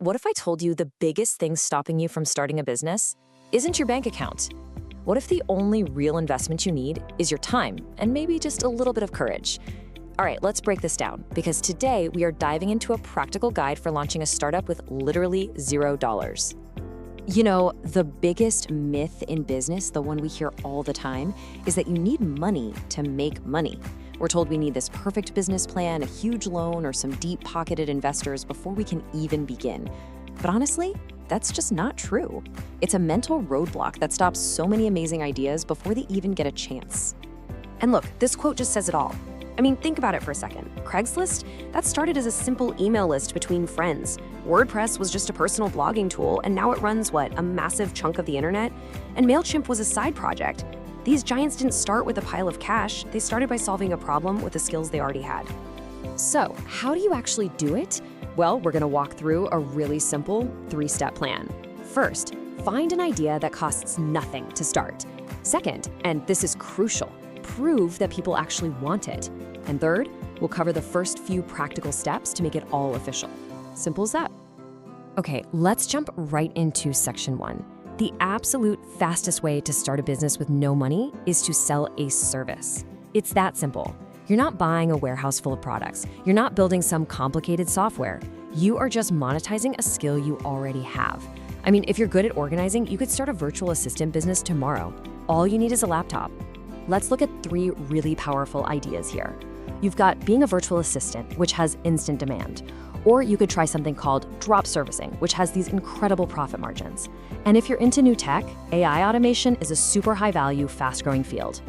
What if I told you the biggest thing stopping you from starting a business isn't your bank account? What if the only real investment you need is your time and maybe just a little bit of courage? All right, let's break this down because today we are diving into a practical guide for launching a startup with literally $0. You know, the biggest myth in business, the one we hear all the time, is that you need money to make money. We're told we need this perfect business plan, a huge loan, or some deep-pocketed investors before we can even begin. But honestly, that's just not true. It's a mental roadblock that stops so many amazing ideas before they even get a chance. And look, this quote just says it all. I mean, think about it for a second. Craigslist, that started as a simple email list between friends. WordPress was just a personal blogging tool, and now it runs, a massive chunk of the internet? And MailChimp was a side project. These giants didn't start with a pile of cash. They started by solving a problem with the skills they already had. So, how do you actually do it? Well, we're gonna walk through a really simple 3-step plan. First, find an idea that costs nothing to start. Second, and this is crucial, prove that people actually want it. And third, we'll cover the first few practical steps to make it all official. Simple as that. Okay, let's jump right into section 1. The absolute fastest way to start a business with no money is to sell a service. It's that simple. You're not buying a warehouse full of products. You're not building some complicated software. You are just monetizing a skill you already have. I mean, if you're good at organizing, you could start a virtual assistant business tomorrow. All you need is a laptop. Let's look at 3 really powerful ideas here. You've got being a virtual assistant, which has instant demand. Or you could try something called drop servicing, which has these incredible profit margins. And if you're into new tech, AI automation is a super high-value, fast-growing field.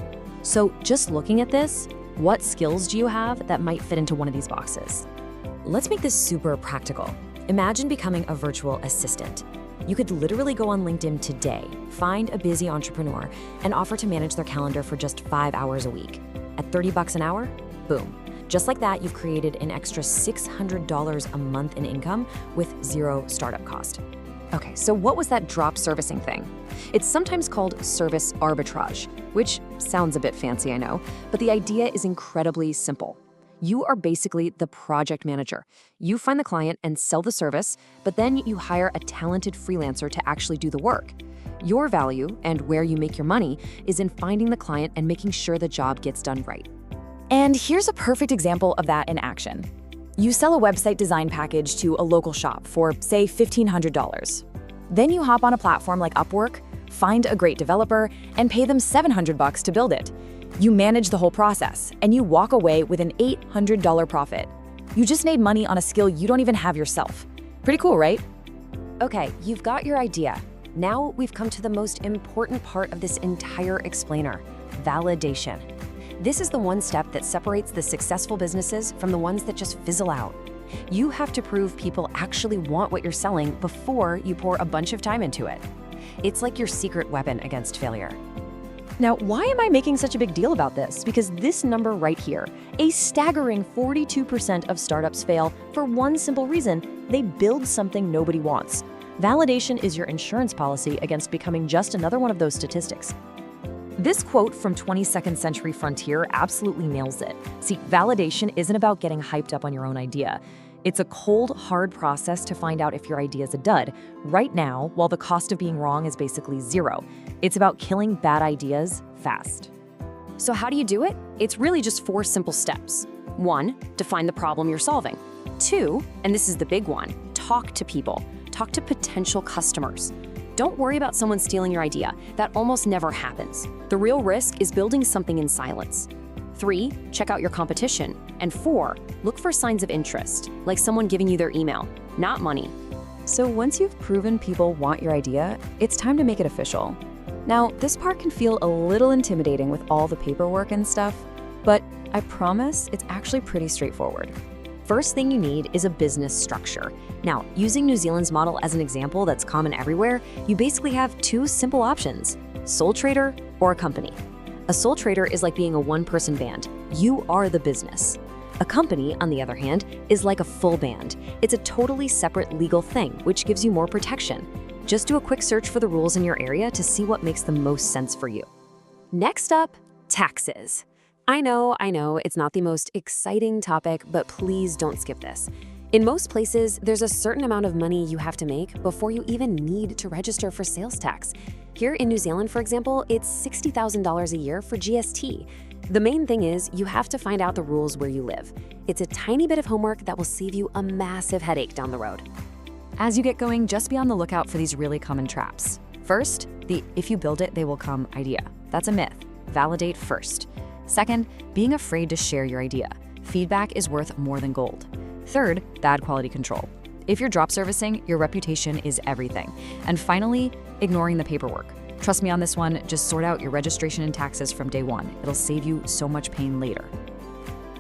So just looking at this, what skills do you have that might fit into one of these boxes? Let's make this super practical. Imagine becoming a virtual assistant. You could literally go on LinkedIn today, find a busy entrepreneur, and offer to manage their calendar for just 5 hours a week. At $30 an hour, boom. Just like that, you've created an extra $600 a month in income with 0 startup cost. Okay, so what was that drop servicing thing? It's sometimes called service arbitrage, which sounds a bit fancy, I know, but the idea is incredibly simple. You are basically the project manager. You find the client and sell the service, but then you hire a talented freelancer to actually do the work. Your value and where you make your money is in finding the client and making sure the job gets done right. And here's a perfect example of that in action. You sell a website design package to a local shop for, say, $1,500. Then you hop on a platform like Upwork, find a great developer, and pay them $700 to build it. You manage the whole process, and you walk away with an $800 profit. You just made money on a skill you don't even have yourself. Pretty cool, right? Okay, you've got your idea. Now we've come to the most important part of this entire explainer, validation. This is the one step that separates the successful businesses from the ones that just fizzle out. You have to prove people actually want what you're selling before you pour a bunch of time into it. It's like your secret weapon against failure. Now, why am I making such a big deal about this? Because this number right here, a staggering 42% of startups fail for one simple reason: they build something nobody wants. Validation is your insurance policy against becoming just another one of those statistics. This quote from 22nd Century Frontier absolutely nails it. See, validation isn't about getting hyped up on your own idea. It's a cold, hard process to find out if your idea is a dud. Right now, while the cost of being wrong is basically 0, it's about killing bad ideas fast. So how do you do it? It's really just 4 simple steps. 1, define the problem you're solving. 2, and this is the big one, talk to people. Talk to potential customers. Don't worry about someone stealing your idea. That almost never happens. The real risk is building something in silence. 3, check out your competition. And 4, look for signs of interest, like someone giving you their email, not money. So once you've proven people want your idea, it's time to make it official. Now, this part can feel a little intimidating with all the paperwork and stuff, but I promise it's actually pretty straightforward. First thing you need is a business structure. Now, using New Zealand's model as an example that's common everywhere, you basically have 2 simple options: sole trader or a company. A sole trader is like being a one-person band. You are the business. A company, on the other hand, is like a full band. It's a totally separate legal thing, which gives you more protection. Just do a quick search for the rules in your area to see what makes the most sense for you. Next up, taxes. I know, it's not the most exciting topic, but please don't skip this. In most places, there's a certain amount of money you have to make before you even need to register for sales tax. Here in New Zealand, for example, it's $60,000 a year for GST. The main thing is you have to find out the rules where you live. It's a tiny bit of homework that will save you a massive headache down the road. As you get going, just be on the lookout for these really common traps. First, the "if you build it, they will come" idea. That's a myth. Validate first. Second, being afraid to share your idea. Feedback is worth more than gold. Third, bad quality control. If you're drop servicing, your reputation is everything. And finally, ignoring the paperwork. Trust me on this one, just sort out your registration and taxes from day one. It'll save you so much pain later.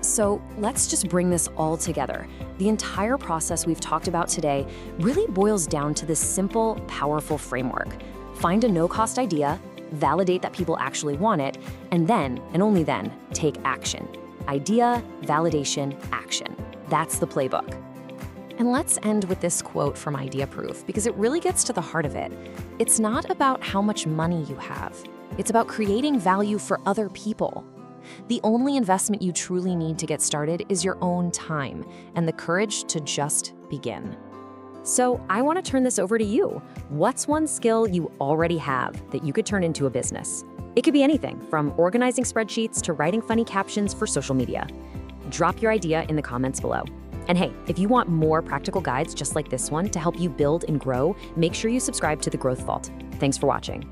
So let's just bring this all together. The entire process we've talked about today really boils down to this simple, powerful framework. Find a no-cost idea, validate that people actually want it, and then, and only then, take action. Idea, validation, action. That's the playbook. And let's end with this quote from Idea Proof, because it really gets to the heart of it. It's not about how much money you have. It's about creating value for other people. The only investment you truly need to get started is your own time and the courage to just begin. So I want to turn this over to you. What's one skill you already have that you could turn into a business? It could be anything from organizing spreadsheets to writing funny captions for social media. Drop your idea in the comments below. And hey, if you want more practical guides just like this one to help you build and grow, make sure you subscribe to The Growth Vault. Thanks for watching.